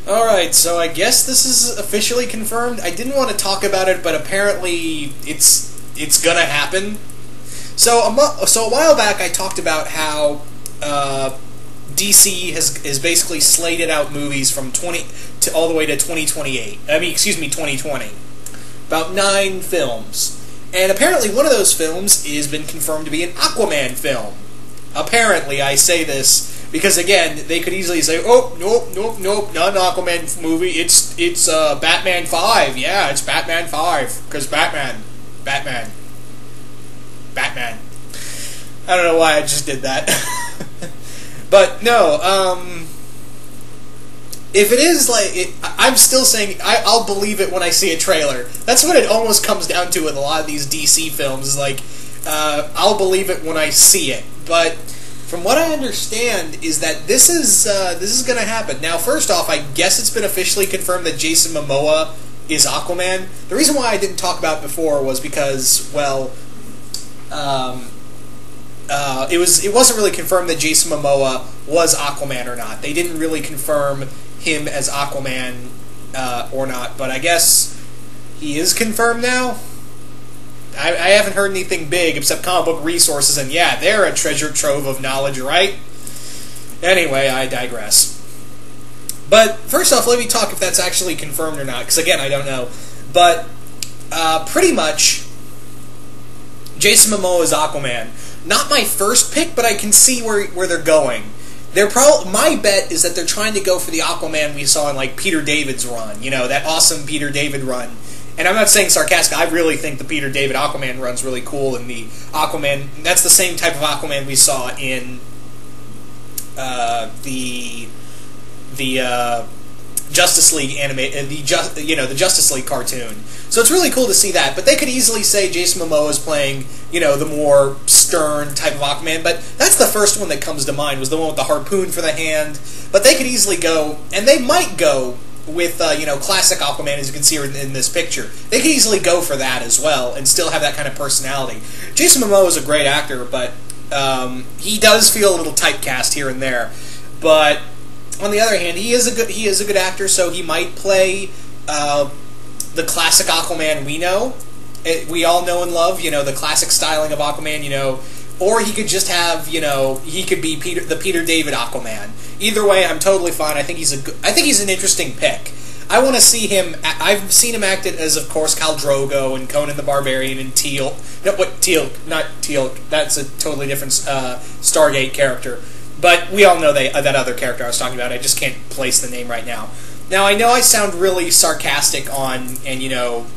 Alright, so I guess this is officially confirmed. I didn't want to talk about it, but apparently it's gonna happen. So a while back I talked about how DC is basically slated out movies from all the way to 2028. I mean, excuse me, 2020. About 9 films. And apparently one of those films has been confirmed to be an Aquaman film. Apparently, I say this because, again, they could easily say, oh, nope, not an Aquaman movie, it's Batman 5, yeah, it's Batman 5, because Batman. I don't know why I just did that. But, no, if it is, I'm still saying, I'll believe it when I see a trailer. That's what it almost comes down to with a lot of these DC films, is I'll believe it when I see it. But from what I understand is that this is going to happen. Now, first off, I guess it's been officially confirmed that Jason Momoa is Aquaman. The reason why I didn't talk about it before was because, well, it wasn't really confirmed that Jason Momoa was Aquaman or not. They didn't really confirm him as Aquaman or not, but I guess he is confirmed now. I haven't heard anything big except comic book resources, and yeah, they're a treasure trove of knowledge, right? Anyway, I digress. But first off, let me talk if that's actually confirmed or not, because again, I don't know. But pretty much, Jason Momoa is Aquaman. Not my first pick, but I can see where they're going. My bet is that they're trying to go for the Aquaman we saw in Peter David's run. You know, that awesome Peter David run. And I'm not saying sarcastic, I really think the Peter David Aquaman run's really cool, and the Aquaman, that's the same type of Aquaman we saw in the Justice League the Justice League cartoon. So it's really cool to see that. But they could easily say Jason Momoa is playing, the more stern type of Aquaman. But that's the first one that comes to mind, was the one with the harpoon for the hand. But they could easily go, and they might go with, classic Aquaman, as you can see in this picture. They could easily go for that as well, and still have that kind of personality. Jason Momoa is a great actor, but he does feel a little typecast here and there. But on the other hand, he is a good actor, so he might play the classic Aquaman we know. We all know and love, the classic styling of Aquaman, or he could just have, he could be the Peter David Aquaman. Either way, I'm totally fine. I think he's an interesting pick. I want to see him. I've seen him acted as, of course, Khal Drogo and Conan the Barbarian and Teal. No, what Teal? Not Teal. That's a totally different Stargate character. But we all know that other character I was talking about. I just can't place the name right now. Now, I know I sound really sarcastic and,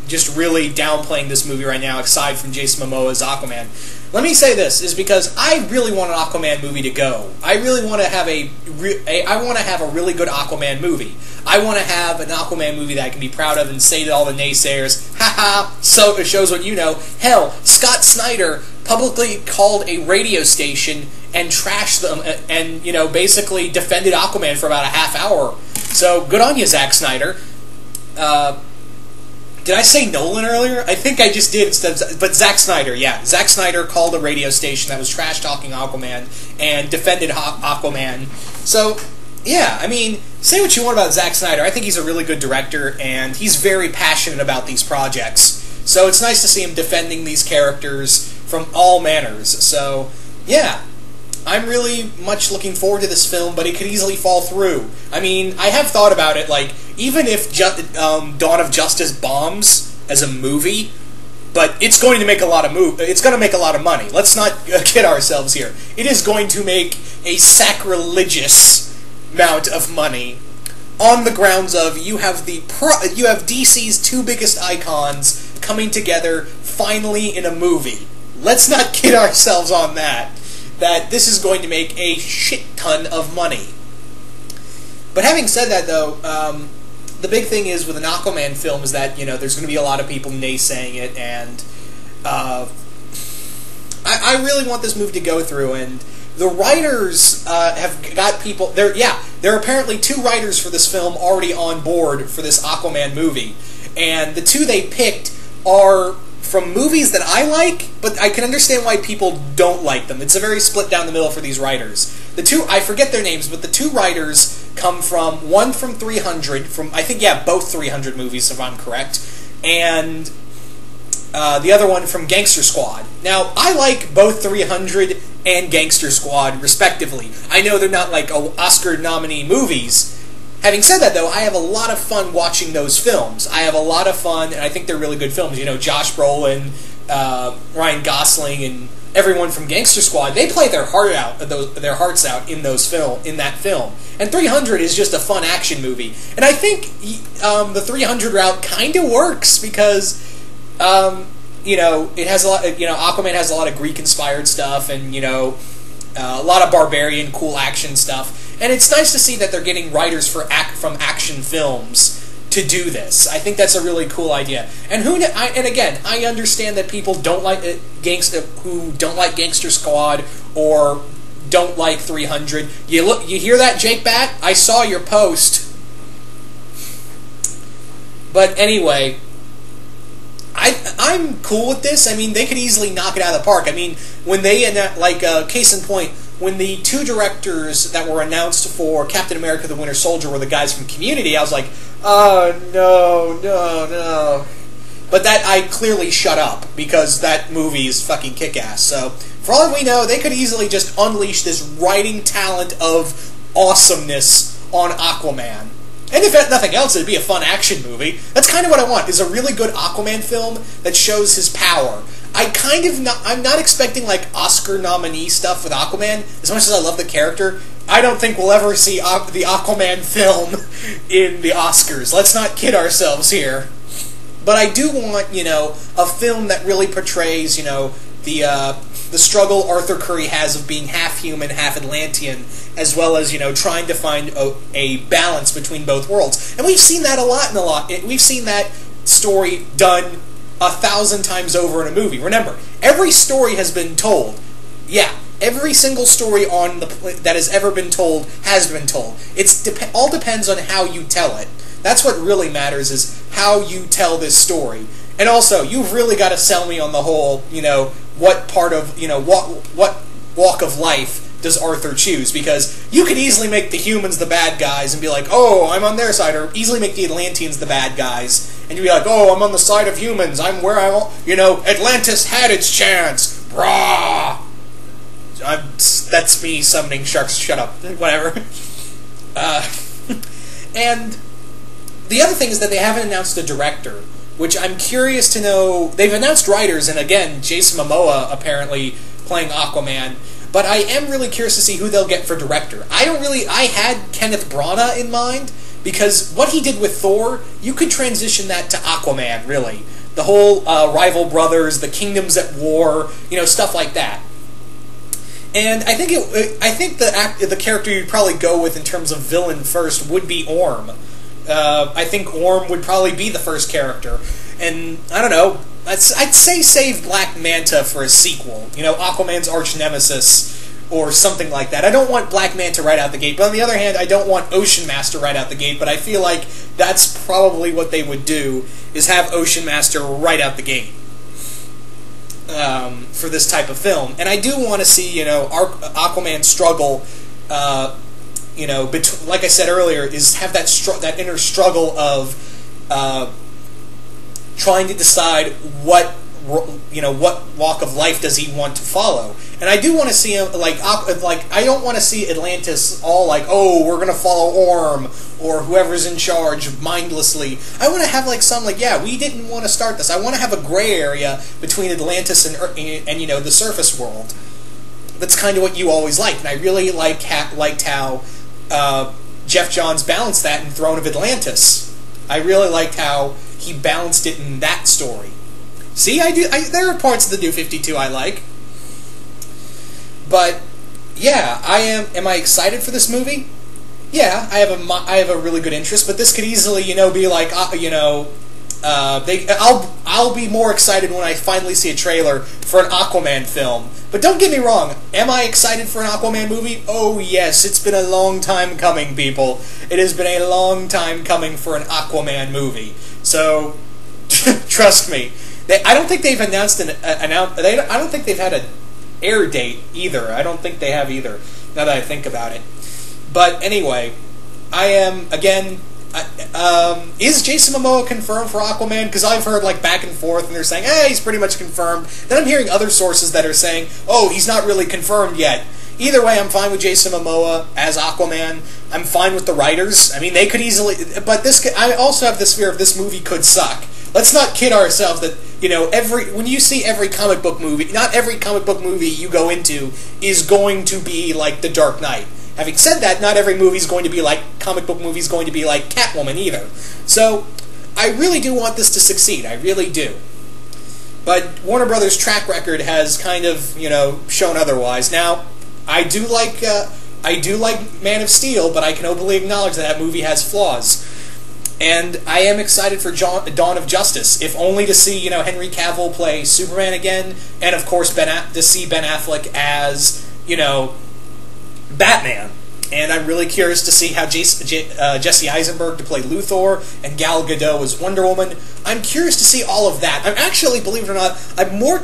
just really downplaying this movie right now, aside from Jason Momoa's Aquaman. Let me say this, is because I really want an Aquaman movie to go. I really want to have a really good Aquaman movie. I want to have an Aquaman movie that I can be proud of and say to all the naysayers, haha, so it shows what you know. Hell, Scott Snyder publicly called a radio station and trashed them and, basically defended Aquaman for about a half hour. So, good on you, Zack Snyder. Did I say Nolan earlier? I think I just did instead of... But Zack Snyder, yeah. Zack Snyder called a radio station that was trash-talking Aquaman and defended Aquaman. So, yeah, I mean, say what you want about Zack Snyder. I think he's a really good director, and he's very passionate about these projects. So it's nice to see him defending these characters from all manners. So, yeah. I'm really much looking forward to this film, but it could easily fall through. I mean, I have thought about it, even if Dawn of Justice bombs as a movie, but it's going to make a lot of it's going to make a lot of money. Let's not kid ourselves here. It is going to make a sacrilegious amount of money on the grounds of you have DC's 2 biggest icons coming together finally in a movie. Let's not kid ourselves on that this is going to make a shit ton of money. But having said that, though, the big thing is with an Aquaman film is that, there's going to be a lot of people naysaying it, and I really want this movie to go through, and the writers have got people... There are apparently 2 writers for this film already on board for this Aquaman movie, and the 2 they picked are from movies that I like, but I can understand why people don't like them. It's a very split down the middle for these writers. I forget their names, but the two writers come from, one from 300, I think, yeah, both 300 movies, if I'm correct, and the other one from Gangster Squad. Now, I like both 300 and Gangster Squad, respectively. I know they're not like Oscar nominee movies. Having said that, though, I have a lot of fun watching those films. I have a lot of fun, and I think they're really good films. You know, Josh Brolin, Ryan Gosling, and everyone from Gangster Squad, they play their hearts out in that film. And 300 is just a fun action movie. And I think the 300 route kind of works because, you know, it has a lot. You know, Aquaman has a lot of Greek-inspired stuff, and you know, a lot of barbarian, cool action stuff. And it's nice to see that they're getting writers from action films to do this. I think that's a really cool idea. And again, I understand that people don't like who don't like Gangster Squad or don't like 300. You hear that, Jake Bat? I saw your post. But anyway, I'm cool with this. I mean, they could easily knock it out of the park. I mean, when they case in point, when the two directors that were announced for Captain America: The Winter Soldier were the guys from Community, I was like, oh, no. But that, I clearly shut up, because that movie is fucking kick-ass. So, for all we know, they could easily just unleash this writing talent of awesomeness on Aquaman. And if nothing else, it'd be a fun action movie. That's kind of what I want, is a really good Aquaman film that shows his power. I'm not expecting, like, Oscar nominee stuff with Aquaman. As much as I love the character, I don't think we'll ever see the Aquaman film in the Oscars. Let's not kid ourselves here. But I do want, you know, a film that really portrays, you know, the struggle Arthur Curry has of being half human, half Atlantean, as well as, you know, trying to find a balance between both worlds. And we've seen that we've seen that story done 1,000 times over in a movie. Remember, every story has been told. Yeah, every single story that has ever been told has been told. All depends on how you tell it. That's what really matters, is how you tell this story. And also, you've really got to sell me on the whole, you know, what part of, you know, what walk of life does Arthur choose? Because you could easily make the humans the bad guys and be like, oh, I'm on their side, or easily make the Atlanteans the bad guys, and you'd be like, oh, I'm on the side of humans, I'm where I want, you know, Atlantis had its chance, brah! That's me summoning sharks, shut up, whatever. And the other thing is that they haven't announced a director, which I'm curious to know. They've announced writers, and again, Jason Momoa apparently playing Aquaman, but I am really curious to see who they'll get for director. I had Kenneth Branagh in mind, because what he did with Thor, you could transition that to Aquaman, really. The whole rival brothers, the kingdoms at war, you know, stuff like that. And I think the character you'd probably go with in terms of villain first would be Orm. I think Orm would probably be the first character. And, I don't know, I'd say save Black Manta for a sequel. You know, Aquaman's arch nemesis, or something like that. I don't want Black Manta right out the gate, but on the other hand, I don't want Ocean Master right out the gate, but I feel like that's probably what they would do, is have Ocean Master right out the gate. For this type of film. And I do want to see, you know, Aquaman struggle, you know, like I said earlier, is have that inner struggle of trying to decide what walk of life does he want to follow. And I do want to see him, like I don't want to see Atlantis all like, oh, we're going to follow Orm, or whoever's in charge mindlessly. I want to have like some, like, yeah, we didn't want to start this. I want to have a gray area between Atlantis and you know, the surface world. That's kind of what you always liked, and I really liked how Jeff Johns balanced that in Throne of Atlantis. I really liked how he balanced it in that story. See, there are parts of the New 52 I like. But yeah, am I excited for this movie? Yeah, I have a really good interest, but this could easily, you know, be like, you know, I'll be more excited when I finally see a trailer for an Aquaman film. But don't get me wrong, am I excited for an Aquaman movie? Oh yes, it's been a long time coming, people. It has been a long time coming for an Aquaman movie. So, trust me. I don't think they've announced I don't think they've had an air date either. I don't think they have either. now that I think about it. But anyway, I am, again, is Jason Momoa confirmed for Aquaman? Because I've heard like back and forth, and they're saying, hey, he's pretty much confirmed. Then I'm hearing other sources that are saying, oh, he's not really confirmed yet. Either way, I'm fine with Jason Momoa as Aquaman. I'm fine with the writers. I mean, they could easily... But I also have this fear of this movie could suck. Let's not kid ourselves that, you know, when you see every comic book movie, not every comic book movie you go into is going to be like The Dark Knight. Having said that, not every movie is going to be like, comic book movie is going to be like Catwoman either. So, I really do want this to succeed. I really do. But Warner Brothers' track record has kind of, you know, shown otherwise. Now, I do like Man of Steel, but I can openly acknowledge that movie has flaws. And I am excited for Dawn of Justice, if only to see, you know, Henry Cavill play Superman again, and of course to see Ben Affleck as, you know, Batman. And I'm really curious to see how Jesse Eisenberg to play Luthor and Gal Gadot as Wonder Woman. I'm curious to see all of that. I'm actually, believe it or not, I'm more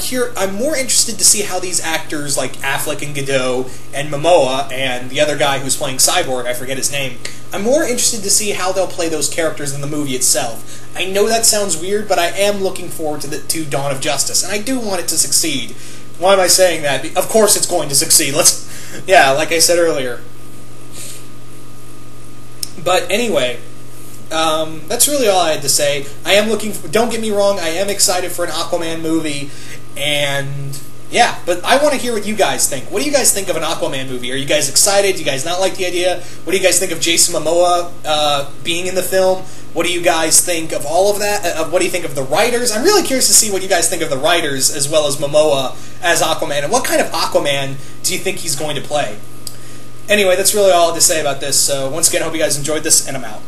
interested to see how these actors like Affleck and Gadot and Momoa and the other guy who's playing Cyborg, I forget his name. I'm more interested to see how they'll play those characters in the movie itself. I know that sounds weird, but I am looking forward to Dawn of Justice, and I do want it to succeed. Why am I saying that? Of course it's going to succeed. Yeah, like I said earlier. But anyway, that's really all I had to say. I am don't get me wrong, I am excited for an Aquaman movie, and yeah, but I want to hear what you guys think. What do you guys think of an Aquaman movie? Are you guys excited? Do you guys not like the idea? What do you guys think of Jason Momoa being in the film? What do you guys think of all of that? What do you think of the writers? I'm really curious to see what you guys think of the writers as well as Momoa as Aquaman, and what kind of Aquaman do you think he's going to play? Anyway, that's really all I had to say about this. So once again, I hope you guys enjoyed this, and I'm out.